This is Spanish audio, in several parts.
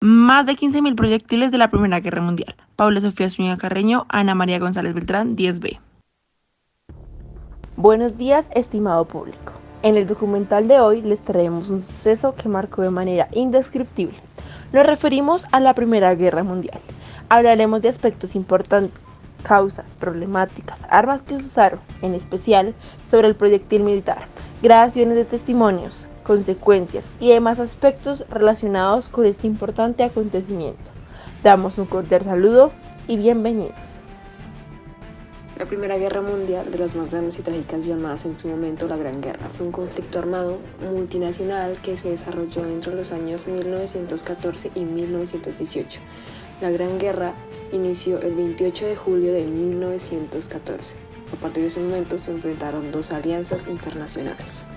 Más de 15.000 proyectiles de la Primera Guerra Mundial. Paula Sofía Zúñiga Carreño, Ana María González Beltrán, 10B. Buenos días, estimado público. En el documental de hoy les traemos un suceso que marcó de manera indescriptible. Nos referimos a la Primera Guerra Mundial. Hablaremos de aspectos importantes, causas, problemáticas, armas que se usaron, en especial sobre el proyectil militar, grabaciones de testimonios, consecuencias y demás aspectos relacionados con este importante acontecimiento. Damos un cordial saludo y bienvenidos. La Primera Guerra Mundial, de las más grandes y trágicas llamadas en su momento la Gran Guerra, fue un conflicto armado multinacional que se desarrolló entre los años 1914 y 1918. La Gran Guerra inició el 28 de julio de 1914. A partir de ese momento se enfrentaron dos alianzas internacionales.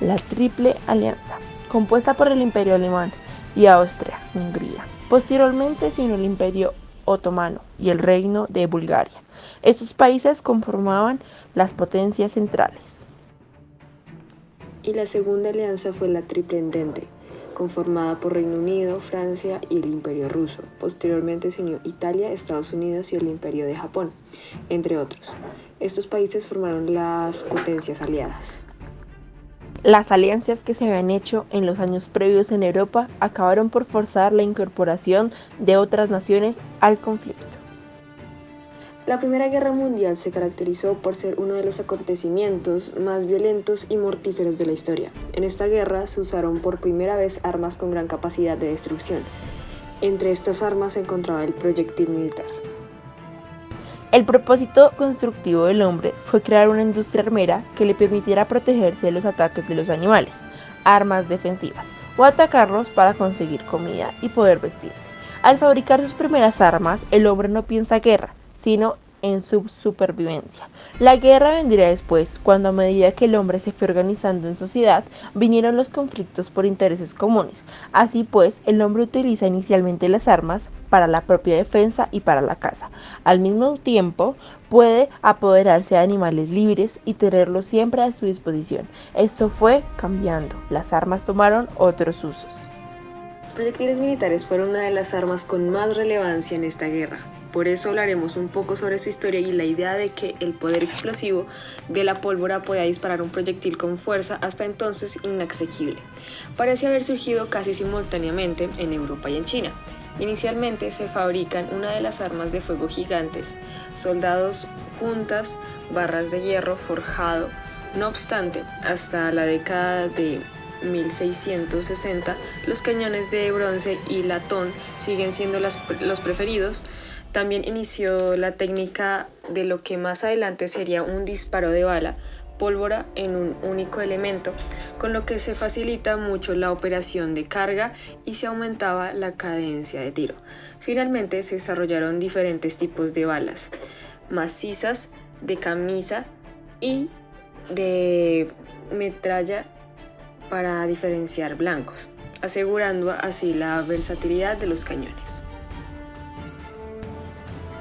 La Triple Alianza, compuesta por el Imperio Alemán y Austria-Hungría. Posteriormente se unió el Imperio Otomano y el Reino de Bulgaria. Estos países conformaban las potencias centrales. Y la segunda alianza fue la Triple Entente, conformada por Reino Unido, Francia y el Imperio Ruso. Posteriormente se unió Italia, Estados Unidos y el Imperio de Japón, entre otros. Estos países formaron las potencias aliadas. Las alianzas que se habían hecho en los años previos en Europa acabaron por forzar la incorporación de otras naciones al conflicto. La Primera Guerra Mundial se caracterizó por ser uno de los acontecimientos más violentos y mortíferos de la historia. En esta guerra se usaron por primera vez armas con gran capacidad de destrucción. Entre estas armas se encontraba el proyectil militar. El propósito constructivo del hombre fue crear una industria armera que le permitiera protegerse de los ataques de los animales, armas defensivas, o atacarlos para conseguir comida y poder vestirse. Al fabricar sus primeras armas, el hombre no piensa guerra, sino en su supervivencia. La guerra vendría después, cuando a medida que el hombre se fue organizando en sociedad, vinieron los conflictos por intereses comunes. Así pues, el hombre utiliza inicialmente las armas para la propia defensa y para la caza. Al mismo tiempo, puede apoderarse de animales libres y tenerlos siempre a su disposición. Esto fue cambiando. Las armas tomaron otros usos. Los proyectiles militares fueron una de las armas con más relevancia en esta guerra. Por eso hablaremos un poco sobre su historia y la idea de que el poder explosivo de la pólvora podía disparar un proyectil con fuerza hasta entonces inaccesible. Parece haber surgido casi simultáneamente en Europa y en China. Inicialmente se fabrican una de las armas de fuego gigantes, soldados, juntas, barras de hierro forjado. No obstante, hasta la década de 1660, los cañones de bronce y latón siguen siendo los preferidos. También inició la técnica de lo que más adelante sería un disparo de bala, pólvora en un único elemento, con lo que se facilita mucho la operación de carga y se aumentaba la cadencia de tiro. Finalmente se desarrollaron diferentes tipos de balas, macizas, de camisa y de metralla para diferenciar blancos, asegurando así la versatilidad de los cañones.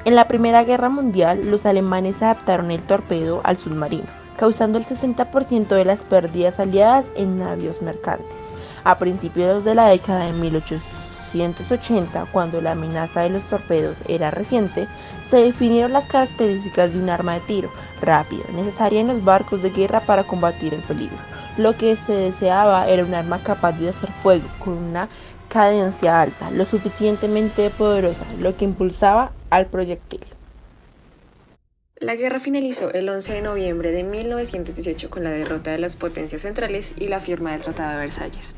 En la Primera Guerra Mundial, los alemanes adaptaron el torpedo al submarino, causando el 60% de las pérdidas aliadas en navíos mercantes. A principios de la década de 1880, cuando la amenaza de los torpedos era reciente, se definieron las características de un arma de tiro rápido, necesaria en los barcos de guerra para combatir el peligro. Lo que se deseaba era un arma capaz de hacer fuego con una cadencia alta, lo suficientemente poderosa, lo que impulsaba al proyectil. La guerra finalizó el 11 de noviembre de 1918 con la derrota de las potencias centrales y la firma del Tratado de Versalles.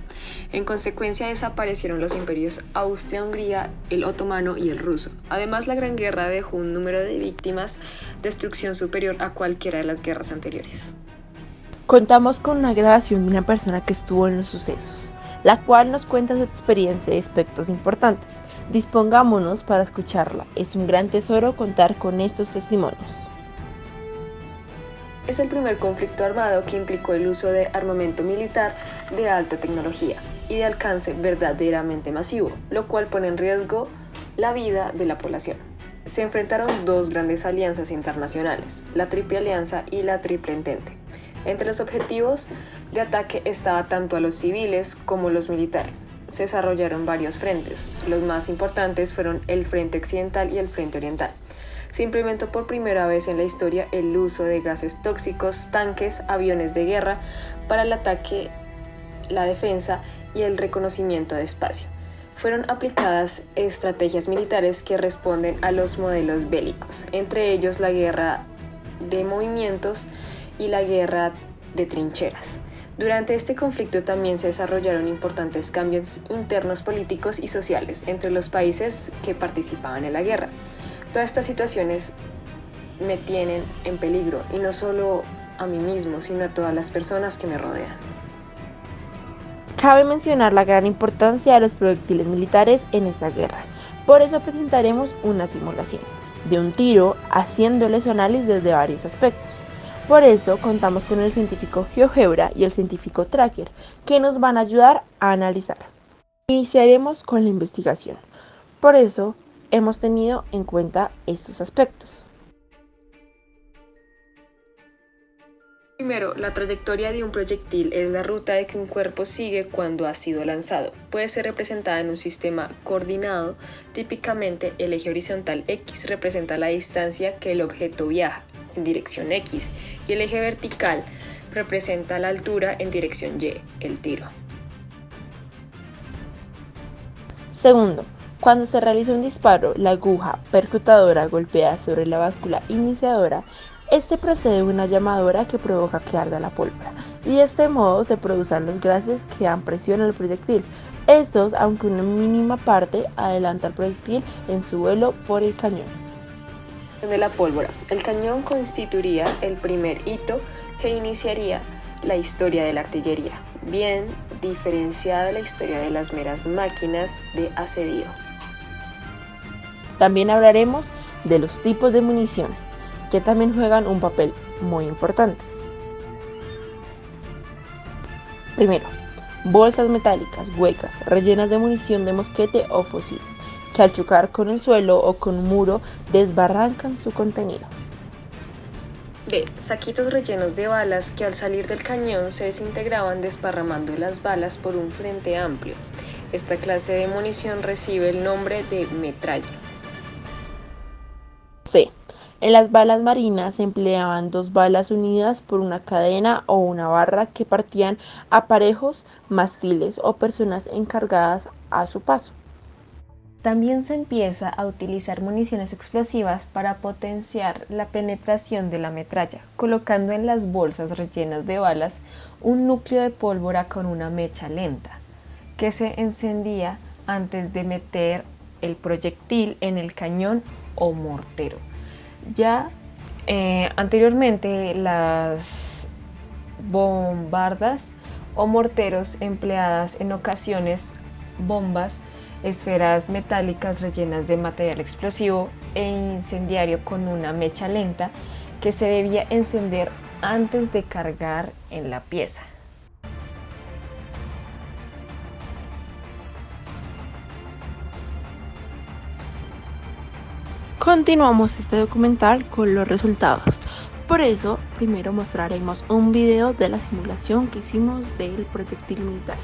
En consecuencia desaparecieron los imperios Austria-Hungría, el otomano y el ruso. Además, la Gran Guerra dejó un número de víctimas, destrucción superior a cualquiera de las guerras anteriores. Contamos con una grabación de una persona que estuvo en los sucesos, la cual nos cuenta su experiencia y aspectos importantes. Dispongámonos para escucharla. Es un gran tesoro contar con estos testimonios. Es el primer conflicto armado que implicó el uso de armamento militar de alta tecnología y de alcance verdaderamente masivo, lo cual pone en riesgo la vida de la población. Se enfrentaron dos grandes alianzas internacionales, la Triple Alianza y la Triple Entente. Entre los objetivos de ataque estaba tanto a los civiles como los militares. se desarrollaron varios frentes. Los más importantes fueron el Frente Occidental y el Frente Oriental. Se implementó por primera vez en la historia el uso de gases tóxicos, tanques, aviones de guerra para el ataque, la defensa y el reconocimiento de espacio. Fueron aplicadas estrategias militares que responden a los modelos bélicos, entre ellos la guerra de movimientos y la guerra de trincheras. Durante este conflicto también se desarrollaron importantes cambios internos políticos y sociales entre los países que participaban en la guerra. Todas estas situaciones me tienen en peligro, y no solo a mí mismo, sino a todas las personas que me rodean. Cabe mencionar la gran importancia de los proyectiles militares en esta guerra. Por eso presentaremos una simulación de un tiro, haciéndole su análisis desde varios aspectos. Por eso contamos con el científico GeoGebra y el científico Tracker, que nos van a ayudar a analizar. Iniciaremos con la investigación. Por eso hemos tenido en cuenta estos aspectos. Primero, la trayectoria de un proyectil es la ruta de que un cuerpo sigue cuando ha sido lanzado. Puede ser representada en un sistema coordinado. Típicamente, el eje horizontal X representa la distancia que el objeto viaja en dirección X, y el eje vertical representa la altura en dirección Y, el tiro. Segundo, cuando se realiza un disparo, la aguja percutadora golpea sobre la báscula iniciadora. Este procede una llamadora que provoca que arda la pólvora, y de este modo se producen los gases que dan presión al proyectil. Estos, aunque una mínima parte, adelanta al proyectil en su vuelo por el cañón. De la pólvora. El cañón constituiría el primer hito que iniciaría la historia de la artillería, bien diferenciada de la historia de las meras máquinas de asedio. También hablaremos de los tipos de munición, que también juegan un papel muy importante. Primero, bolsas metálicas huecas, rellenas de munición de mosquete o fusil, que al chocar con el suelo o con un muro desbarrancan su contenido. B. Saquitos rellenos de balas que al salir del cañón se desintegraban desparramando las balas por un frente amplio. Esta clase de munición recibe el nombre de metralla. C. En las balas marinas se empleaban dos balas unidas por una cadena o una barra que partían aparejos, mástiles o personas encargadas a su paso. También se empieza a utilizar municiones explosivas para potenciar la penetración de la metralla, colocando en las bolsas rellenas de balas un núcleo de pólvora con una mecha lenta, que se encendía antes de meter el proyectil en el cañón o mortero. Ya anteriormente, las bombardas o morteros empleadas en ocasiones bombas, esferas metálicas rellenas de material explosivo e incendiario con una mecha lenta que se debía encender antes de cargar en la pieza. Continuamos este documental con los resultados. Por eso, primero mostraremos un video de la simulación que hicimos del proyectil militar.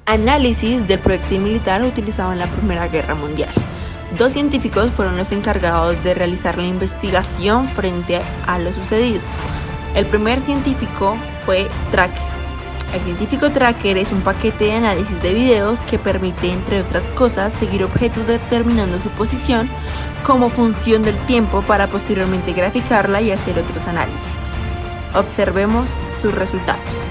Análisis del proyectil militar utilizado en la Primera Guerra Mundial. Dos científicos fueron los encargados de realizar la investigación frente a lo sucedido. El primer científico fue Tracker. El científico Tracker es un paquete de análisis de videos que permite, entre otras cosas, seguir objetos determinando su posición como función del tiempo para posteriormente graficarla y hacer otros análisis. Observemos sus resultados.